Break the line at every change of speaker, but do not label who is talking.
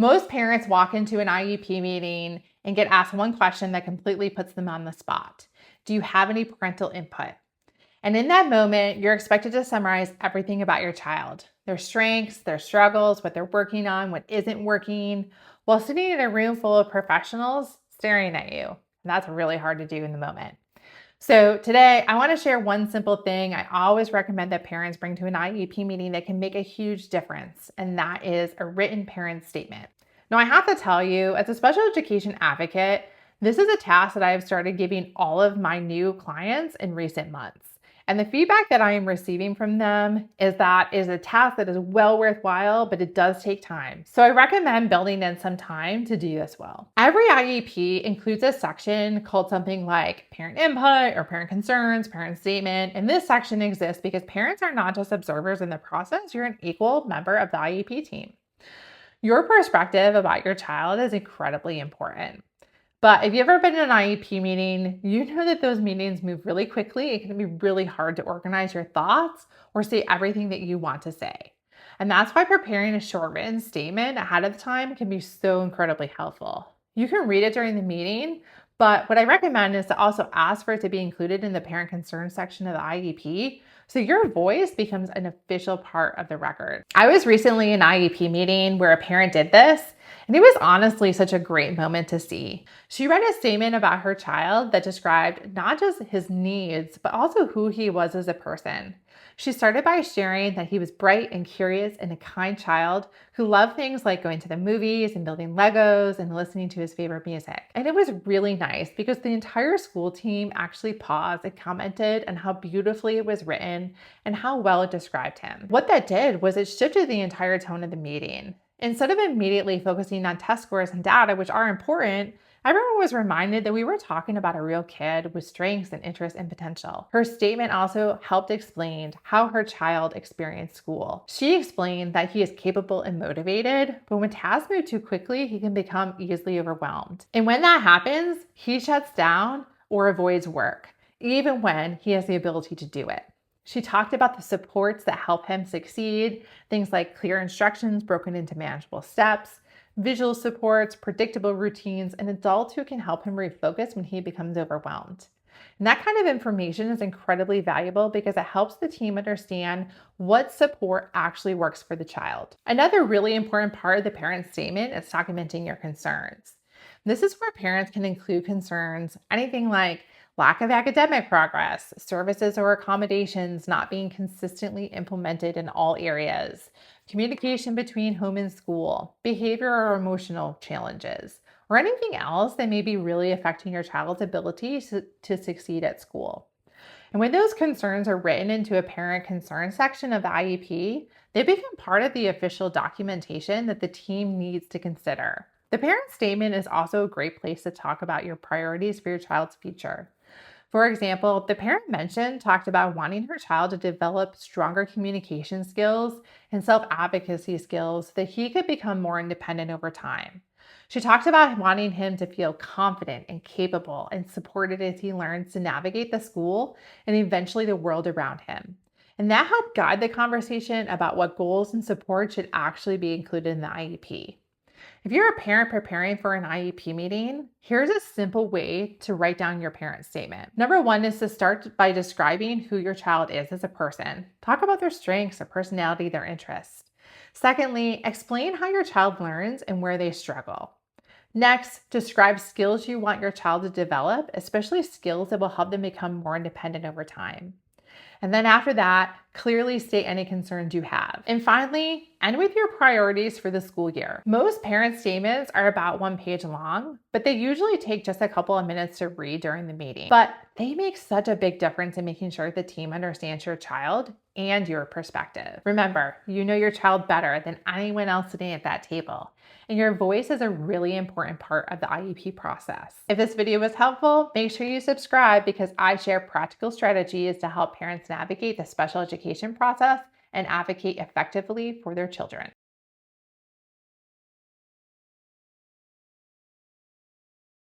Most parents walk into an IEP meeting and get asked one question that completely puts them on the spot. Do you have any parental input? And in that moment, you're expected to summarize everything about your child, their strengths, their struggles, what they're working on, what isn't working, while sitting in a room full of professionals staring at you. And that's really hard to do in the moment. So today, I want to share one simple thing I always recommend that parents bring to an IEP meeting that can make a huge difference, and that is a written parent statement. Now, I have to tell you, as a special education advocate, this is a task that I have started giving all of my new clients in recent months. And the feedback that I am receiving from them is that it is a task that is well worthwhile, but it does take time. So I recommend building in some time to do this well. Every IEP includes a section called something like parent input or parent concerns, parent statement. And this section exists because parents are not just observers in the process, you're an equal member of the IEP team. Your perspective about your child is incredibly important. But if you've ever been in an IEP meeting, you know that those meetings move really quickly. It can be really hard to organize your thoughts or say everything that you want to say. And that's why preparing a short written statement ahead of time can be so incredibly helpful. You can read it during the meeting, but what I recommend is to also ask for it to be included in the parent concern section of the IEP, so your voice becomes an official part of the record. I was recently in an IEP meeting where a parent did this, and it was honestly such a great moment to see. She read a statement about her child that described not just his needs, but also who he was as a person. She started by sharing that he was bright and curious and a kind child who loved things like going to the movies and building Legos and listening to his favorite music. And it was really nice because the entire school team actually paused and commented on how beautifully it was written and how well it described him. What that did was it shifted the entire tone of the meeting. Instead of immediately focusing on test scores and data, which are important, everyone was reminded that we were talking about a real kid with strengths and interests and potential. Her statement also helped explain how her child experienced school. She explained that he is capable and motivated, but when tasks move too quickly, he can become easily overwhelmed. And when that happens, he shuts down or avoids work, even when he has the ability to do it. She talked about the supports that help him succeed, things like clear instructions broken into manageable steps, visual supports, predictable routines, and adults who can help him refocus when he becomes overwhelmed. And that kind of information is incredibly valuable because it helps the team understand what support actually works for the child. Another really important part of the parent statement is documenting your concerns. This is where parents can include concerns, anything like lack of academic progress, services or accommodations not being consistently implemented in all areas, communication between home and school, behavior or emotional challenges, or anything else that may be really affecting your child's ability to succeed at school. And when those concerns are written into a parent concern section of the IEP, they become part of the official documentation that the team needs to consider. The parent statement is also a great place to talk about your priorities for your child's future. For example, the parent mentioned talked about wanting her child to develop stronger communication skills and self-advocacy skills so that he could become more independent over time. She talked about wanting him to feel confident and capable and supported as he learns to navigate the school and eventually the world around him. And that helped guide the conversation about what goals and support should actually be included in the IEP. If you're a parent preparing for an IEP meeting, here's a simple way to write down your parent statement. Number one is to start by describing who your child is as a person. Talk about their strengths, their personality, their interests. Secondly, explain how your child learns and where they struggle. Next, describe skills you want your child to develop, especially skills that will help them become more independent over time. And then after that, clearly state any concerns you have. And finally, end with your priorities for the school year. Most parent statements are about 1 page long, but they usually take just a couple of minutes to read during the meeting. But they make such a big difference in making sure the team understands your child and your perspective. Remember, you know your child better than anyone else sitting at that table, and your voice is a really important part of the IEP process. If this video was helpful, make sure you subscribe because I share practical strategies to help parents navigate the special education process and advocate effectively for their children.